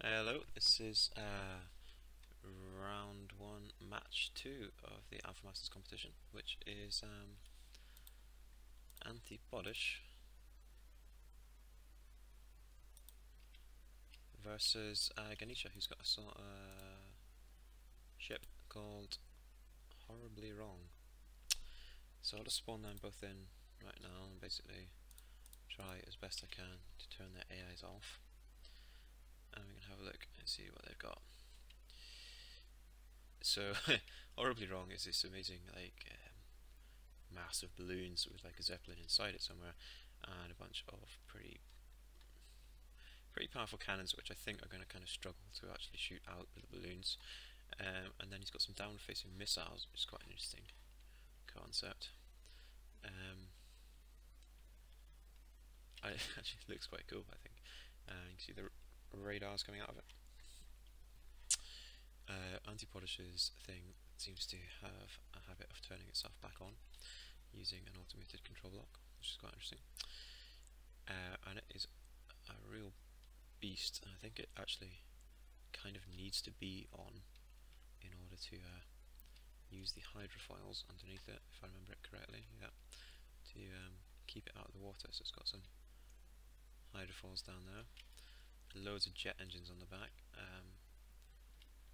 Hello, this is round 1, match 2 of the ALPHAMASTERS competition, which is AntyPodish versus Ganesha, who's got a sort of ship called Horribly Wrong. So I'll just spawn them both in right now and basically try as best I can to turn their AIs off. And we can have a look and see what they've got. So, Horribly Wrong is this amazing, massive balloons with like a zeppelin inside it somewhere, and a bunch of pretty powerful cannons, which I think are going to kind of struggle to actually shoot out with the balloons. And then he's got some down-facing missiles, which is quite an interesting concept. It actually looks quite cool, I think. You can see the radars coming out of it. AntyPodish's thing seems to have a habit of turning itself back on using an automated control block, which is quite interesting. And it is a real beast, and I think it actually kind of needs to be on in order to use the hydrofoils underneath it, if I remember it correctly, to keep it out of the water. So it's got some hydrofoils down there, loads of jet engines on the back,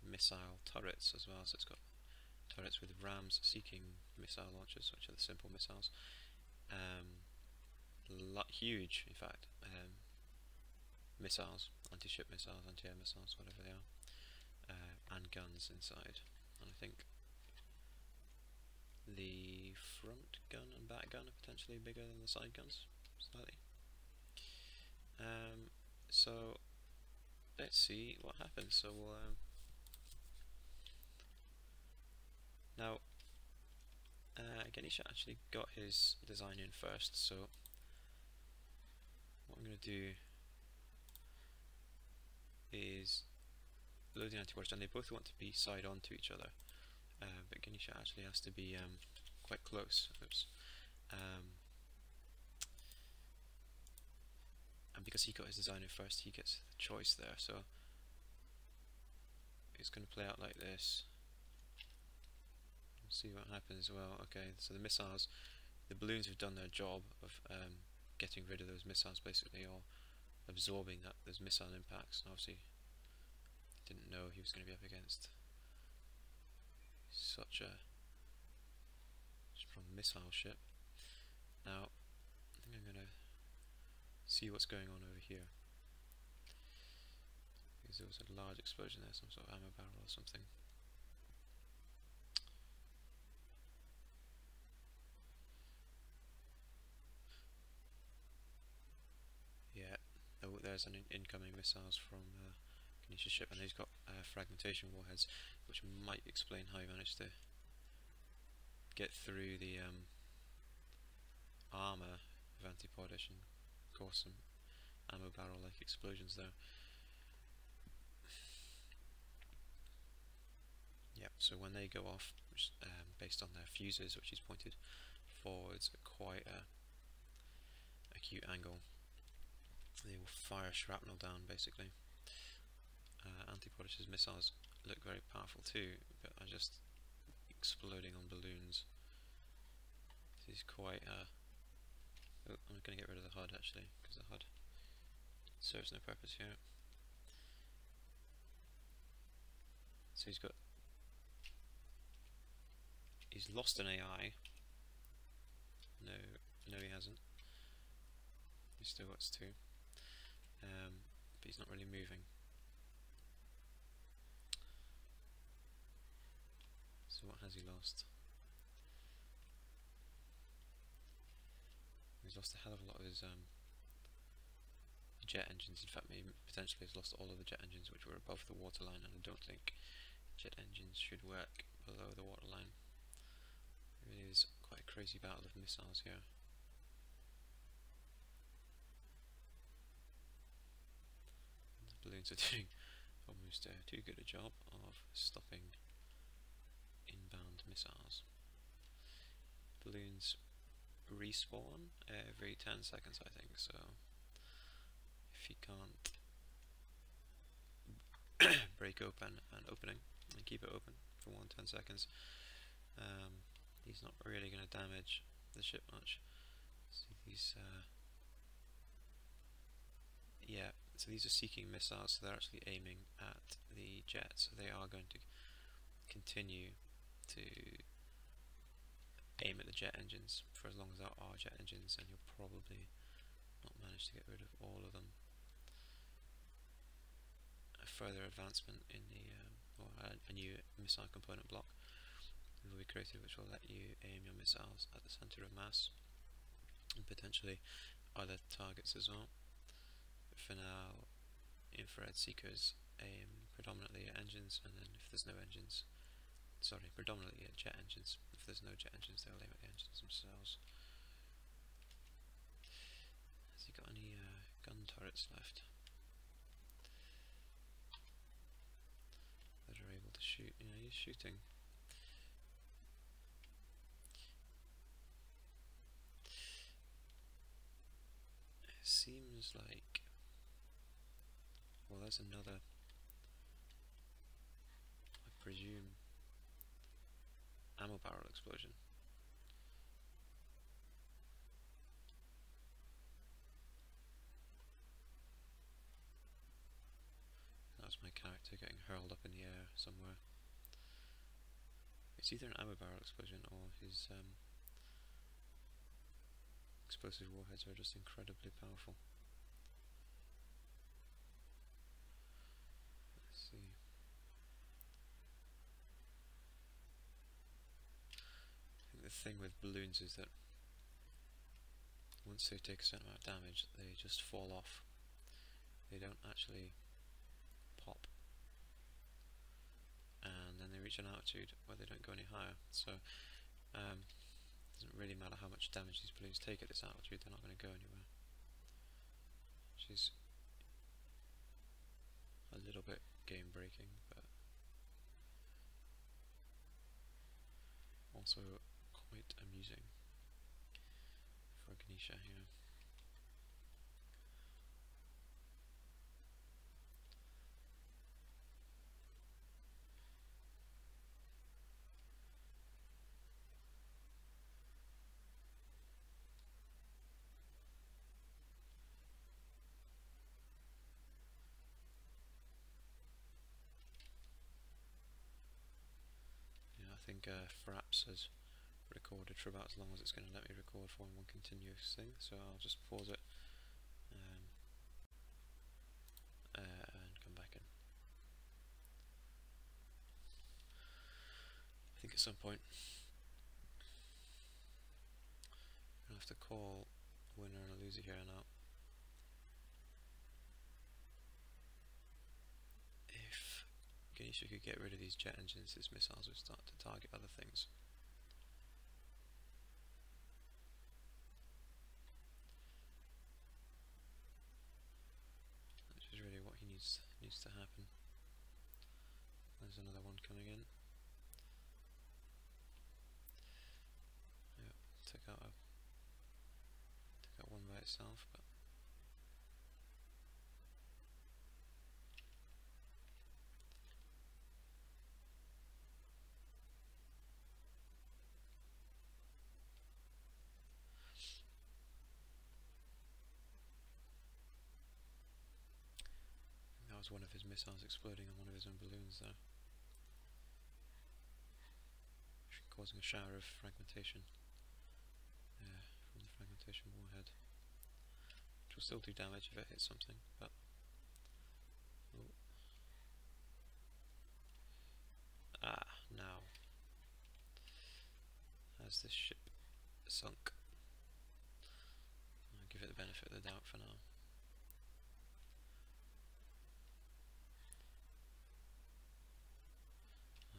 missile turrets as well, so it's got turrets with rams seeking missile launchers, which are the simple missiles, huge in fact, missiles, anti-ship missiles, anti-air missiles, whatever they are, and guns inside. And I think the front gun and back gun are potentially bigger than the side guns, slightly. So let's see what happens. So we'll now Ganesha actually got his design in first, so what I'm going to do is load the AntyPodish, and they both want to be side on to each other, but Ganesha actually has to be quite close. Oops. And because he got his design in first, he gets the choice there, so it's going to play out like this. We'll see what happens. Well, okay, so the missiles, the balloons have done their job of getting rid of those missiles basically, or absorbing those missile impacts, and obviously didn't know he was going to be up against such a strong missile ship. Now, I think I'm going to see what's going on over here, because there was a large explosion there, some sort of ammo barrel or something. Yeah, oh, there's an incoming missiles from Ganesha's ship, and he's got fragmentation warheads, which might explain how he managed to get through the armour of AntyPodish and cause some ammo barrel like explosions there. Yep, so when they go off, based on their fuses, which is pointed forwards at quite a acute angle, they will fire shrapnel down basically. AntyPodish's missiles look very powerful too, but are just exploding on balloons. This is quite oh, I'm going to get rid of the HUD actually, because the HUD serves no purpose here. So he's lost an AI. No, he hasn't. He still got 2, but he's not really moving. So what has he lost? He's lost a hell of a lot of his jet engines. In fact, maybe potentially has lost all of the jet engines which were above the waterline, and I don't think jet engines should work below the waterline. It really is quite a crazy battle of missiles here. The balloons are doing almost too good a job of stopping inbound missiles. Balloons respawn every 10 seconds, I think, so if he can't break open and opening, and keep it open for 10 seconds. He's not really going to damage the ship much. See these, yeah, so these are seeking missiles, so they're actually aiming at the jet, so they are going to continue to aim at the jet engines for as long as there are jet engines, and you'll probably not manage to get rid of all of them. A further advancement in the, or a new missile component block will be created, which will let you aim your missiles at the centre of mass and potentially other targets as well. But for now, infrared seekers aim predominantly at engines, and then if there's no engines, sorry, predominantly at jet engines. If there's no jet engines, they'll aim at the engines themselves. Has he got any gun turrets left that are able to shoot? Yeah, he's shooting. It seems like, well, there's another, I presume, ammo barrel explosion. That's my character getting hurled up in the air somewhere. It's either an ammo barrel explosion or his explosive warheads are just incredibly powerful. Let's see. I think the thing with balloons is that once they take a certain amount of damage, they just fall off. They don't actually pop. And then they reach an altitude where they don't go any higher. So it doesn't really matter how much damage these balloons take at this altitude, they're not going to go anywhere. Which is a little bit game breaking, but also quite amusing for Ganesha here. I think Fraps has recorded for about as long as it's going to let me record for one continuous thing, so I'll just pause it and come back in. I think at some point I'm going to have to call a winner and a loser here now. If Ganesha could get rid of these jet engines, his missiles would start to target other things. Which is really what he needs to happen. There's another one coming in. Yeah, took out one by itself, but that was one of his missiles exploding on one of his own balloons there, causing a shower of fragmentation from the fragmentation warhead, which will still do damage if it hits something, but now has this ship sunk? I'll give it the benefit of the doubt for now.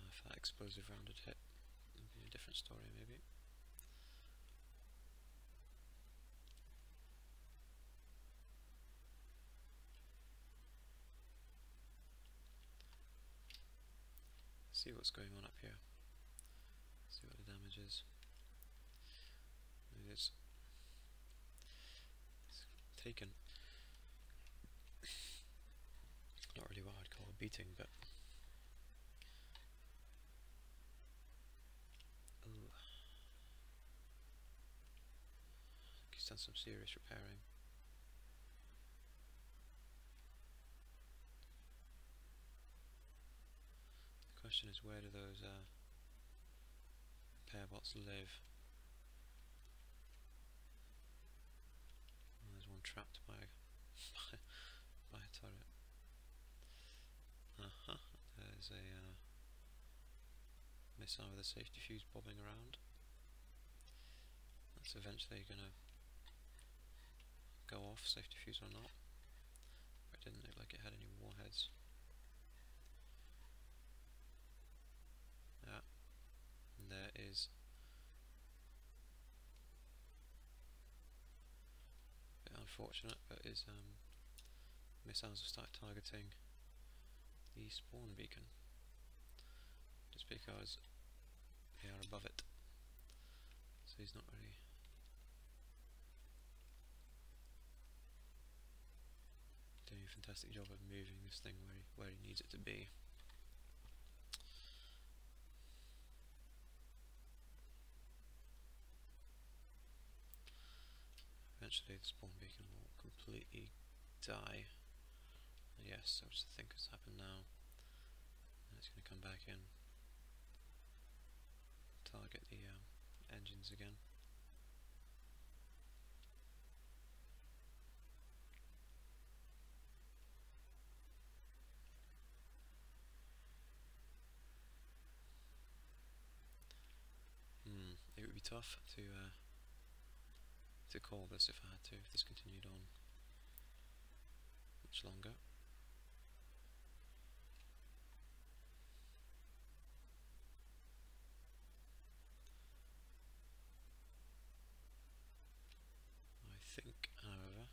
If that explosive round had hit, it would be a different story maybe. See what's going on up here. See what the damage is. It's taken not really what I'd call a beating, but done some serious repairing. The question is, where do those repair bots live? Well, there's one trapped by by a turret. There's a missile with a safety fuse bobbing around. That's eventually going to go off, safety fuse or not. But it didn't look like it had any warheads. Yeah, and there is a bit unfortunate, but his missiles have started targeting the spawn beacon, just because they are above it. So he's not really doing a fantastic job of moving this thing where he needs it to be. Eventually the spawn beacon will completely die. Yes, that's what I think has happened now. And it's going to come back in, target the engines again. It would be tough to call this if I had to, if this continued on much longer. I think, however,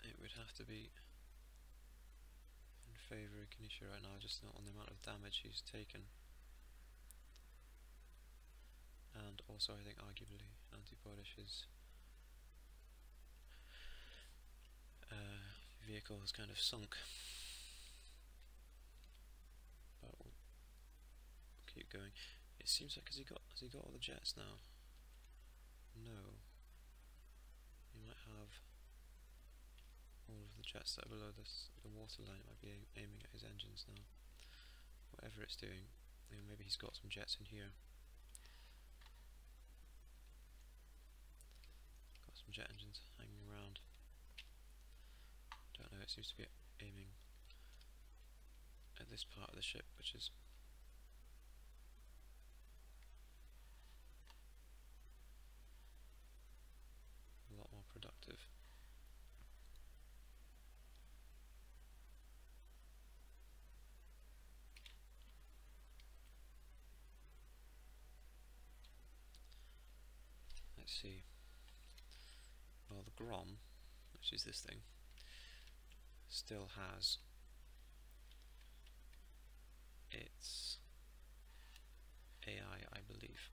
it would have to be in favour of Ganesha right now, just not on the amount of damage he's taken. And also I think arguably AntyPodish's vehicle has kind of sunk. But we'll keep going. It seems like has he got all the jets now? No. He might have all of the jets that are below the water line. It might be aiming at his engines now. Whatever it's doing. Maybe he's got some jets in here. Got some jet engines hanging around. Don't know, it seems to be aiming at this part of the ship, which is a lot more productive. Let's see. Well, the Grom, which is this thing, still has its AI, I believe.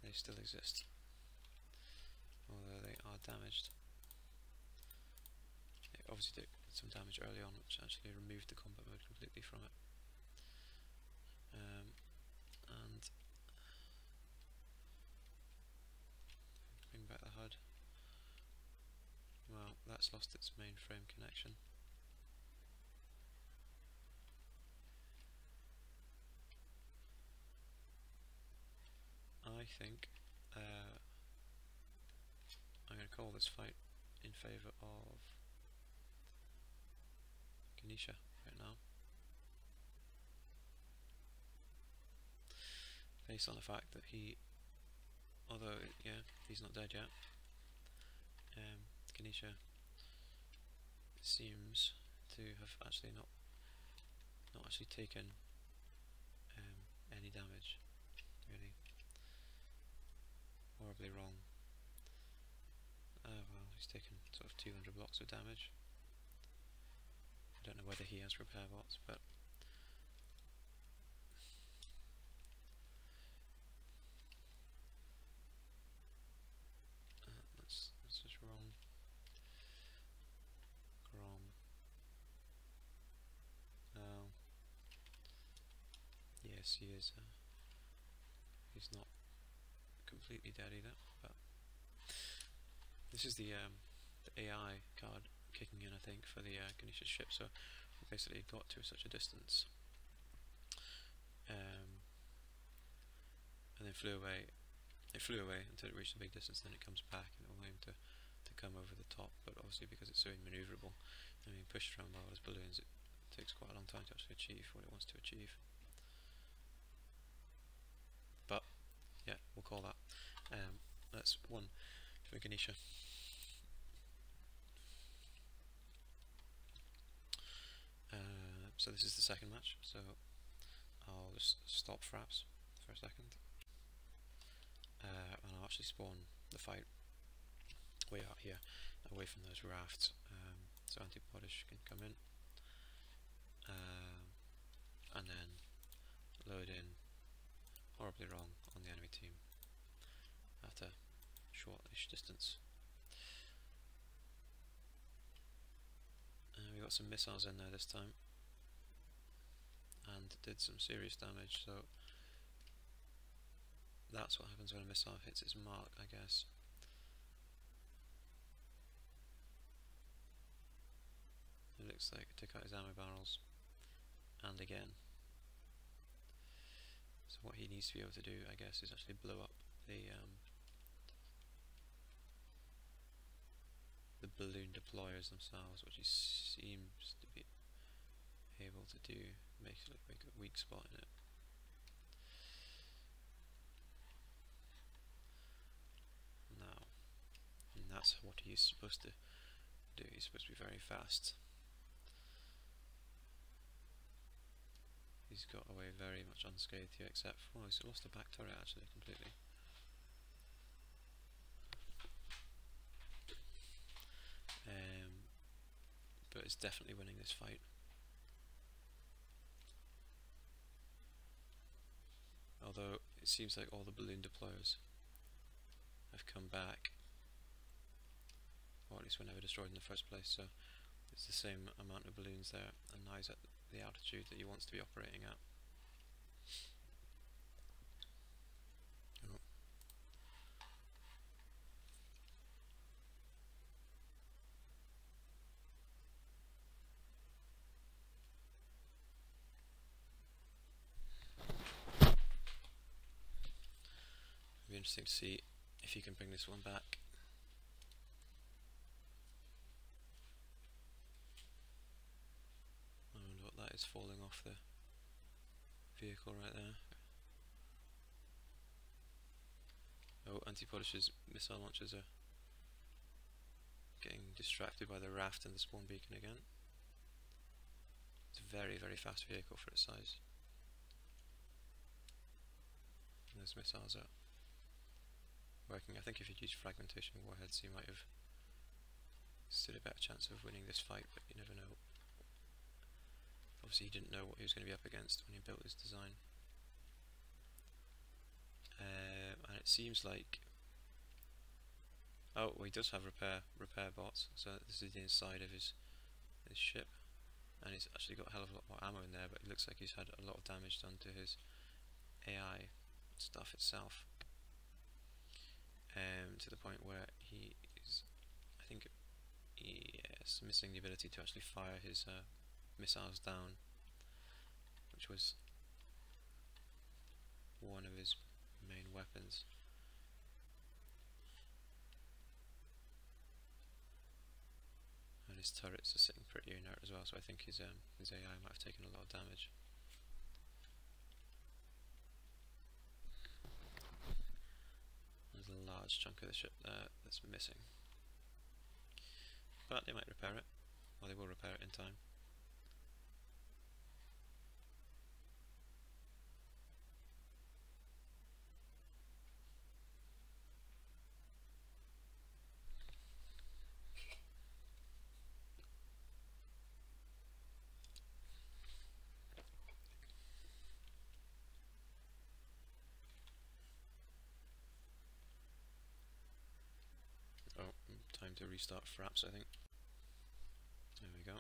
They still exist, although they are damaged. It obviously did some damage early on, which actually removed the combat mode completely from it. And bring back the HUD. Well, that's lost its mainframe connection. I think I'm going to call this fight in favour of Ganesha right now, based on the fact that he, although yeah, he's not dead yet, Ganesha seems to have actually not actually taken any damage, really. Horribly wrong. Well, he's taken sort of 200 blocks of damage. I don't know whether he has repair bots, but that's just wrong. guess he's not completely dead either. But this is the AI card kicking in, I think, for the Ganesha ship. So we basically got to such a distance, and then flew away. It flew away until it reached a big distance, then it comes back and it will aim to come over the top, but obviously because it's so immaneuverable and being pushed around by all those balloons, it takes quite a long time to actually achieve what it wants to achieve. But yeah, we'll call that. That's one for Ganesha. So this is the second match, so I'll just stop fraps for a second, and I'll actually spawn the fight way out here, away from those rafts, so AntyPodish can come in, and then load in horribly wrong on the enemy team at a shortish distance. We got some missiles in there this time, and did some serious damage, so that's what happens when a missile hits its mark, I guess. It looks like it took out his ammo barrels, and again. So what he needs to be able to do, I guess, is actually blow up the balloon deployers themselves, which he seems to be able to do, make a weak spot in it. Now, and that's what he's supposed to do. He's supposed to be very fast. He's got away very much unscathed here, except for, he's lost the back turret actually completely. But it's definitely winning this fight. Although it seems like all the balloon deployers have come back, or at least were never destroyed in the first place, so it's the same amount of balloons there, and now he's at the altitude that he wants to be operating at. Oh. It'll be interesting to see if he can bring this one back. I wonder what that is falling off the vehicle right there. Oh, AntyPodish's missile launchers are getting distracted by the raft and the spawn beacon again. It's a very, very fast vehicle for its size. And those missiles are working. I think if you'd used fragmentation warheads, you might have stood a better chance of winning this fight, but you never know. Obviously he didn't know what he was going to be up against when he built his design. And it seems like, oh, well, he does have repair bots, so this is the inside of his ship, and he's actually got a hell of a lot more ammo in there, but it looks like he's had a lot of damage done to his AI stuff itself, to the point where he is, I think, yes, missing the ability to actually fire his missiles down, which was one of his main weapons. And his turrets are sitting pretty inert as well, so I think his AI might have taken a lot of damage. There's a large chunk of the ship there that's missing, but they might repair it, or they will repair it in time. Oh, time to restart fraps, I think. There we go.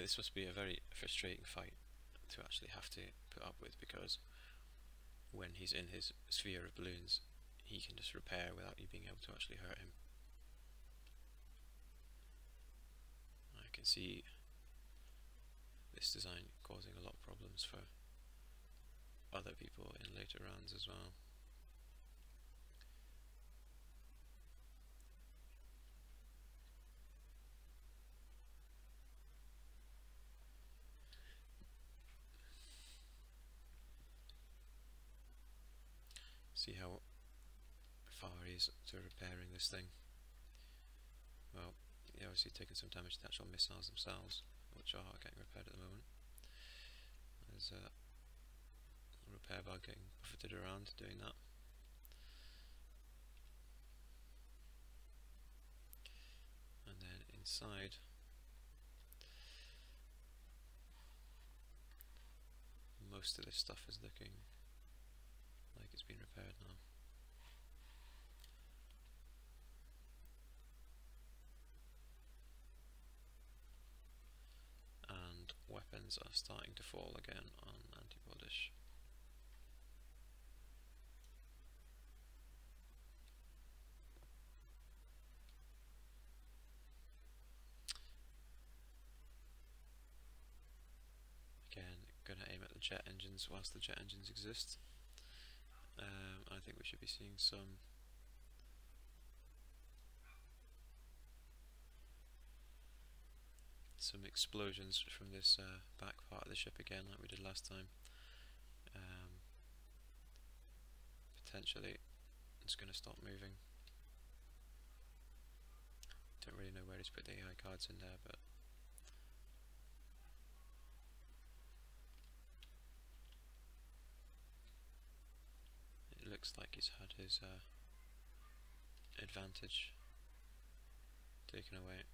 This must be a very frustrating fight to actually have to put up with, because when he's in his sphere of balloons, he can just repair without you being able to actually hurt him. I can see this design causing a lot of problems for other people in later rounds as well. See how far he is to repairing this thing. Well, you're obviously taking some damage to the actual missiles themselves, which are getting repaired at the moment. There's a repair bug getting buffeted around doing that. And then inside, most of this stuff is looking like it's been repaired now. And weapons are starting to fall again on AntyPodish. Again, gonna aim at the jet engines whilst the jet engines exist. I think we should be seeing some explosions from this back part of the ship again, like we did last time. Potentially it's going to stop moving. Don't really know where he's put the AI cards in there, but it looks like he's had his advantage taken away.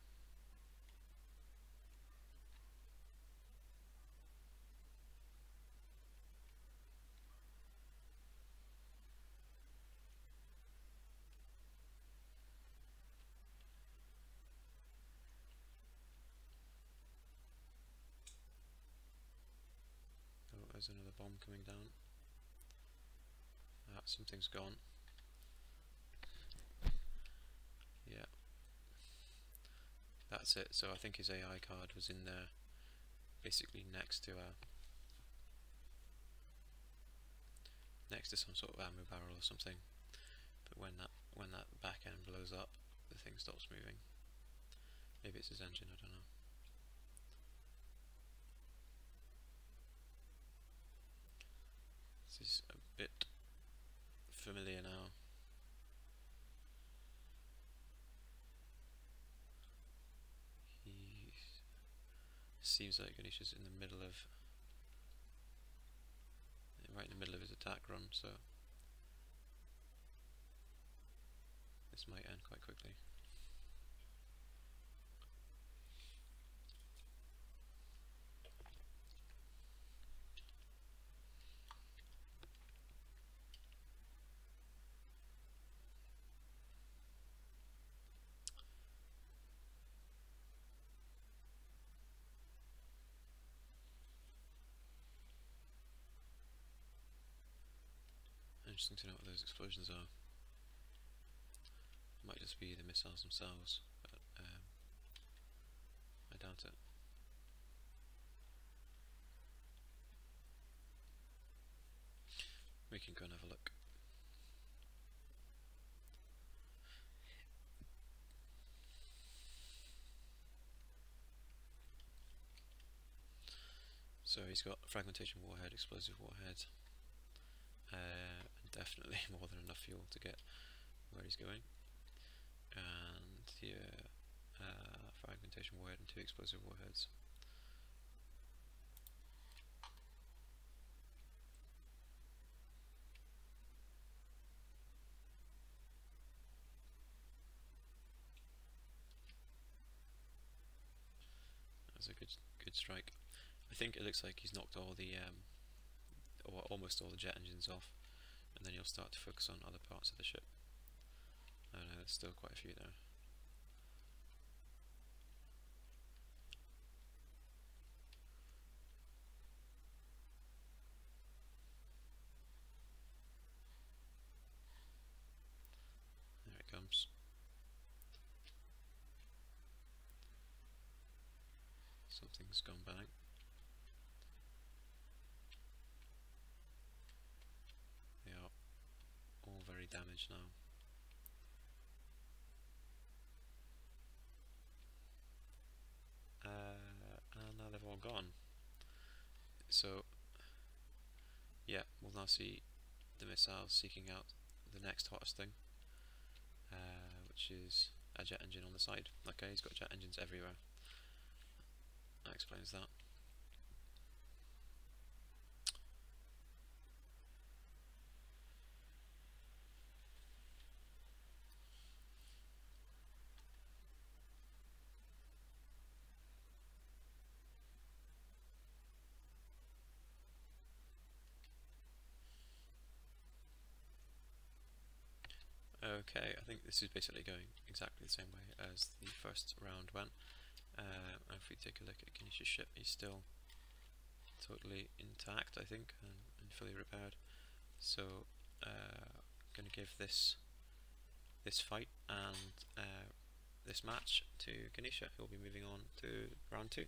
Oh, there's another bomb coming down. Ah, something's gone. Yeah. That's it. So I think his AI card was in there, basically next to some sort of ammo barrel or something. But when that back end blows up, the thing stops moving. Maybe it's his engine, I don't know. This is a bit familiar now. He seems like Ganesha's in the middle of, right in the middle of his attack run, so this might end quite quickly. Interesting to know what those explosions are. Might just be the missiles themselves, but I doubt it. We can go and have a look. So he's got fragmentation warhead, explosive warhead, definitely more than enough fuel to get where he's going. And here, fragmentation warhead and 2 explosive warheads. That's a good strike. I think it looks like he's knocked all the or almost all the jet engines off, and then you'll start to focus on other parts of the ship. I don't know, there's still quite a few there. Something's gone bang. They are all very damaged now. And now they've all gone. So, yeah, we'll now see the missiles seeking out the next hottest thing, which is a jet engine on the side. Okay, he's got jet engines everywhere. That explains that. Okay, I think this is basically going exactly the same way as the first round went. If we take a look at Ganesha's ship, he's still totally intact, I think, and fully repaired. So, going to give this fight and this match to Ganesha, who will be moving on to round 2.